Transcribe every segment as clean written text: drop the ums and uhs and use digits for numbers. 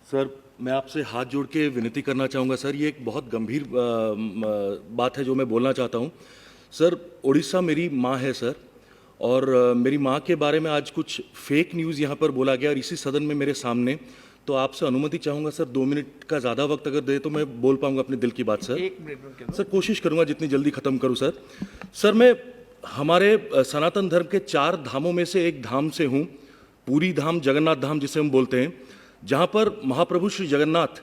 Sir, मैं आपसे हाथ जोड़ के विनती करना चाहूँगा सर, ये एक बहुत गंभीर बात है जो मैं बोलना चाहता हूँ। सर, उड़ीसा मेरी माँ है सर, और मेरी माँ के बारे में आज कुछ फेक न्यूज़ यहाँ पर बोला गया और इसी सदन में मेरे सामने। तो आपसे अनुमति चाहूँगा सर, 2 मिनट का ज़्यादा वक्त अगर दे तो मैं बोल पाऊँगा अपने दिल की बात सर। 1 मिनट सर, कोशिश करूँगा जितनी जल्दी ख़त्म करूँ सर। सर, मैं हमारे सनातन धर्म के 4 धामों में से एक धाम से हूँ, पूरी धाम, जगन्नाथ धाम जिसे हम बोलते हैं, जहाँ पर महाप्रभु श्री जगन्नाथ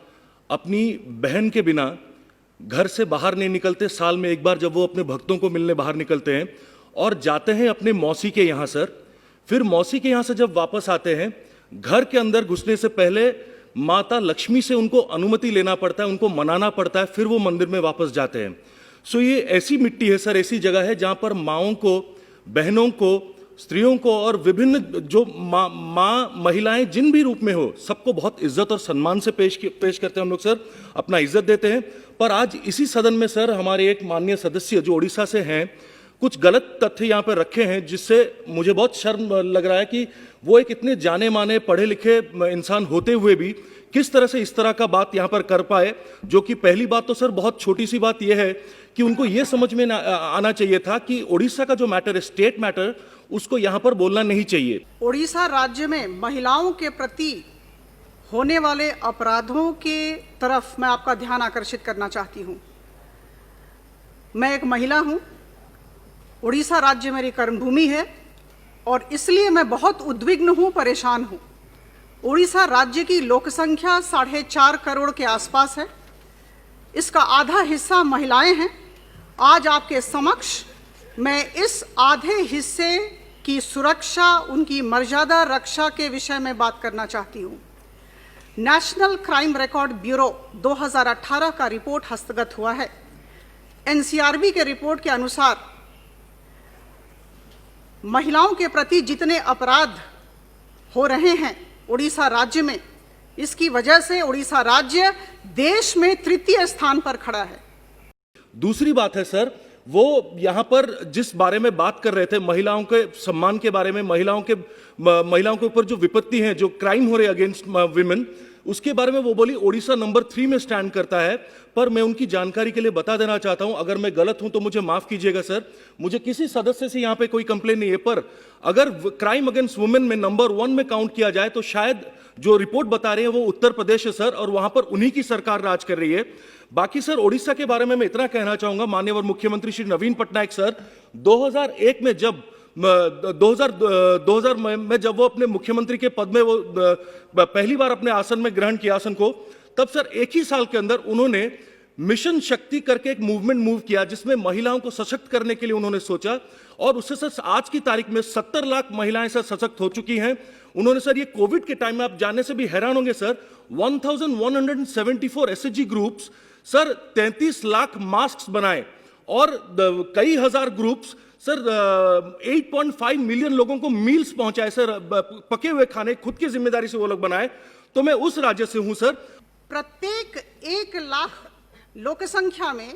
अपनी बहन के बिना घर से बाहर नहीं निकलते। साल में एक बार जब वो अपने भक्तों को मिलने बाहर निकलते हैं और जाते हैं अपने मौसी के यहाँ सर, फिर मौसी के यहाँ से जब वापस आते हैं, घर के अंदर घुसने से पहले माता लक्ष्मी से उनको अनुमति लेना पड़ता है, उनको मनाना पड़ता है, फिर वो मंदिर में वापस जाते हैं। सो ये ऐसी मिट्टी है सर, ऐसी जगह है जहाँ पर माँओं को, बहनों को, स्त्रियों को और विभिन्न जो माँ महिलाएं जिन भी रूप में हो, सबको बहुत इज्जत और सम्मान से पेश करते हैं हम लोग सर, अपना इज्जत देते हैं। पर आज इसी सदन में सर हमारे एक माननीय सदस्य जो उड़ीसा से हैं, कुछ गलत तथ्य यहाँ पर रखे हैं, जिससे मुझे बहुत शर्म लग रहा है कि वो एक इतने जाने माने पढ़े लिखे इंसान होते हुए भी किस तरह से इस तरह का बात यहाँ पर कर पाए। जो कि पहली बात तो सर बहुत छोटी सी बात यह है कि उनको ये समझ में आना चाहिए था कि उड़ीसा का जो मैटर है, स्टेट मैटर, उसको यहाँ पर बोलना नहीं चाहिए। उड़ीसा राज्य में महिलाओं के प्रति होने वाले अपराधों के तरफ मैं आपका ध्यान आकर्षित करना चाहती हूँ। मैं एक महिला हूँ, उड़ीसा राज्य मेरी कर्मभूमि है और इसलिए मैं बहुत उद्विग्न हूँ, परेशान हूँ। उड़ीसा राज्य की लोक संख्या 4.5 करोड़ के आसपास है, इसका आधा हिस्सा महिलाएं हैं। आज आपके समक्ष मैं इस आधे हिस्से की सुरक्षा, उनकी मर्यादा रक्षा के विषय में बात करना चाहती हूँ। नेशनल क्राइम रिकॉर्ड ब्यूरो 2018 का रिपोर्ट हस्तगत हुआ है। एनसीआरबी के रिपोर्ट के अनुसार महिलाओं के प्रति जितने अपराध हो रहे हैं उड़ीसा राज्य में, इसकी वजह से उड़ीसा राज्य देश में 3य स्थान पर खड़ा है। दूसरी बात है सर, वो यहाँ पर जिस बारे में बात कर रहे थे, महिलाओं के सम्मान के बारे में, महिलाओं के ऊपर जो विपत्ति है, जो क्राइम हो रहे अगेंस्ट विमेन, उसके बारे में वो बोली उड़ीसा नंबर 3 में स्टैंड करता है। पर मैं उनकी जानकारी के लिए बता देना चाहता हूं, अगर मैं गलत हूं तो मुझे माफ कीजिएगा सर, मुझे किसी सदस्य से यहां पे कोई कंप्लेन नहीं है, पर अगर क्राइम अगेंस्ट वुमेन में नंबर 1 में काउंट किया जाए तो शायद जो रिपोर्ट बता रहे हैं वो उत्तर प्रदेश है सर, और वहां पर उन्हीं की सरकार राज कर रही है। बाकी सर, उड़ीसा के बारे में मैं इतना कहना चाहूंगा, माननीय मुख्यमंत्री श्री नवीन पटनायक सर 2001 में जब 2000 में जब वो अपने मुख्यमंत्री के पद में वो पहली बार अपने आसन में ग्रहण किया आसन को, तब सर एक ही साल के अंदर उन्होंने मिशन शक्ति करके एक मूवमेंट मूव किया, जिसमें महिलाओं को सशक्त करने के लिए उन्होंने सोचा, और उससे सर आज की तारीख में 70 लाख महिलाएं सर सशक्त हो चुकी हैं। उन्होंने सर ये कोविड के टाइम में, आप जानने से भी हैरान होंगे sir, 1174 SHG groups sir 33 lakh mask बनाए, और कई हजार ग्रुप्स सर 8.5 मिलियन लोगों को मील्स पहुंचाए सर, पके हुए खाने खुद की जिम्मेदारी से वो लोग बनाए। तो मैं उस राज्य से हूं सर। प्रत्येक 1 लाख लोक संख्या में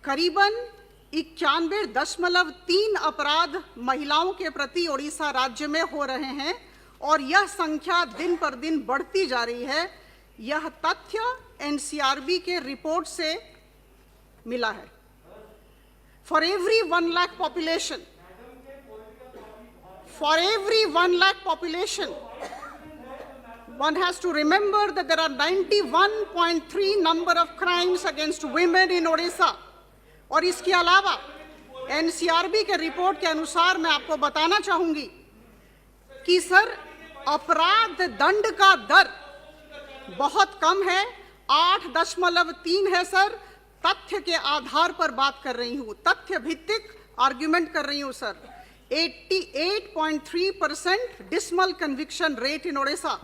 करीबन 91.3 अपराध महिलाओं के प्रति उड़ीसा राज्य में हो रहे हैं, और यह संख्या दिन पर दिन बढ़ती जा रही है। यह तथ्य एनसीआरबी के रिपोर्ट से मिला है। For every 1 lakh population, one has to remember that there are 91.3 number of crimes against women in Odisha. और इसके अलावा एनसीआरबी के रिपोर्ट के अनुसार मैं आपको बताना चाहूंगी कि सर अपराध दंड का दर बहुत कम है, 8.3 है सर। तथ्य के आधार पर बात कर रही हूं, तथ्य भित्तिक आर्ग्यूमेंट कर रही हूं sir. 88.3% dismal conviction rate in Odisha.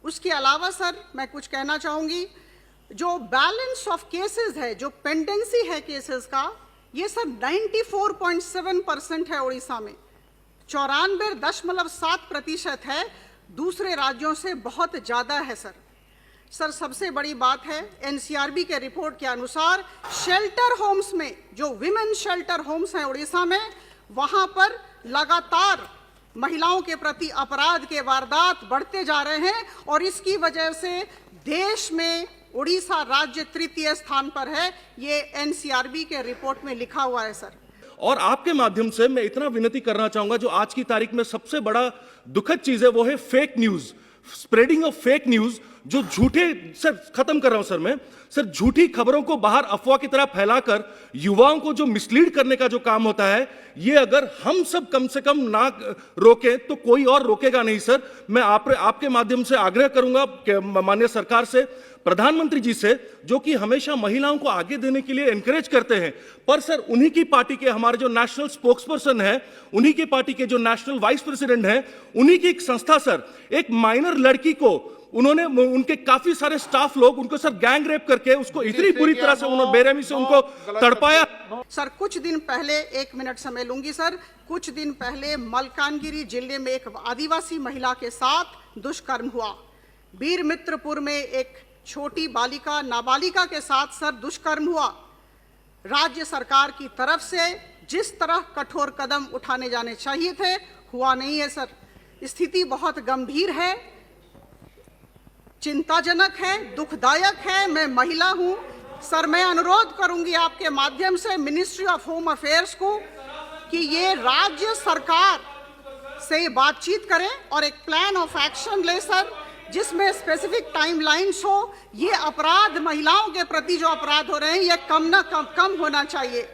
उसके अलावा सर मैं कुछ कहना चाहूंगी, जो बैलेंस ऑफ केसेस है, जो पेंडेंसी है केसेस का, ये सर 94.7% है उड़ीसा में, 94.7% है। दूसरे राज्यों से बहुत ज्यादा है सर। सर सबसे बड़ी बात है, एनसीआरबी के रिपोर्ट के अनुसार शेल्टर होम्स में, जो विमेन शेल्टर होम्स हैं उड़ीसा में, वहां पर लगातार महिलाओं के प्रति अपराध के वारदात बढ़ते जा रहे हैं और इसकी वजह से देश में उड़ीसा राज्य तृतीय स्थान पर है। ये एनसीआरबी के रिपोर्ट में लिखा हुआ है सर। और आपके माध्यम से मैं इतना विनती करना चाहूंगा, जो आज की तारीख में सबसे बड़ा दुखद चीज है वो है fake news, spreading of fake news, जो झूठे, सर खत्म कर रहा हूं सर मैं, सर झूठी खबरों को बाहर अफवाह की तरह फैलाकर युवाओं को जो मिसलीड करने का जो काम होता है, ये अगर हम सब कम से कम ना रोकें तो कोई और रोकेगा नहीं सर। मैं आपके माध्यम से आग्रह करूंगा कि माननीय सरकार से, प्रधानमंत्री जी से, जो कि हमेशा महिलाओं को आगे देने के लिए एनकरेज करते हैं, पर सर उन्हीं की पार्टी के हमारे जो नेशनल स्पोक्सपर्सन है, उन्हीं की पार्टी के जो नेशनल वाइस प्रेसिडेंट हैं, उन्हीं की एक संस्था सर, एक माइनर लड़की को उन्होंने, उनके काफी सारे स्टाफ लोग उनको सर गैंग रेप करके उसको इतनी बुरी तरह से उन्होंने बेरहमी से उनको तड़पाया। सर कुछ दिन पहले, 1 मिनट समय लूंगी सर, कुछ दिन पहले मलकानगिरी जिले में एक आदिवासी महिला के साथ दुष्कर्म हुआ। वीरमित्रपुर में एक छोटी बालिका, नाबालिगा के साथ सर दुष्कर्म हुआ। राज्य सरकार की तरफ से जिस तरह कठोर कदम उठाने जाने चाहिए थे, हुआ नहीं है सर। स्थिति बहुत गंभीर है, चिंताजनक है, दुखदायक है। मैं महिला हूं सर, मैं अनुरोध करूंगी आपके माध्यम से मिनिस्ट्री ऑफ होम अफेयर्स को कि ये राज्य सरकार से बातचीत करें और एक प्लान ऑफ एक्शन ले सर, जिसमें स्पेसिफिक टाइमलाइंस हो। ये अपराध, महिलाओं के प्रति जो अपराध हो रहे हैं, ये कम होना चाहिए।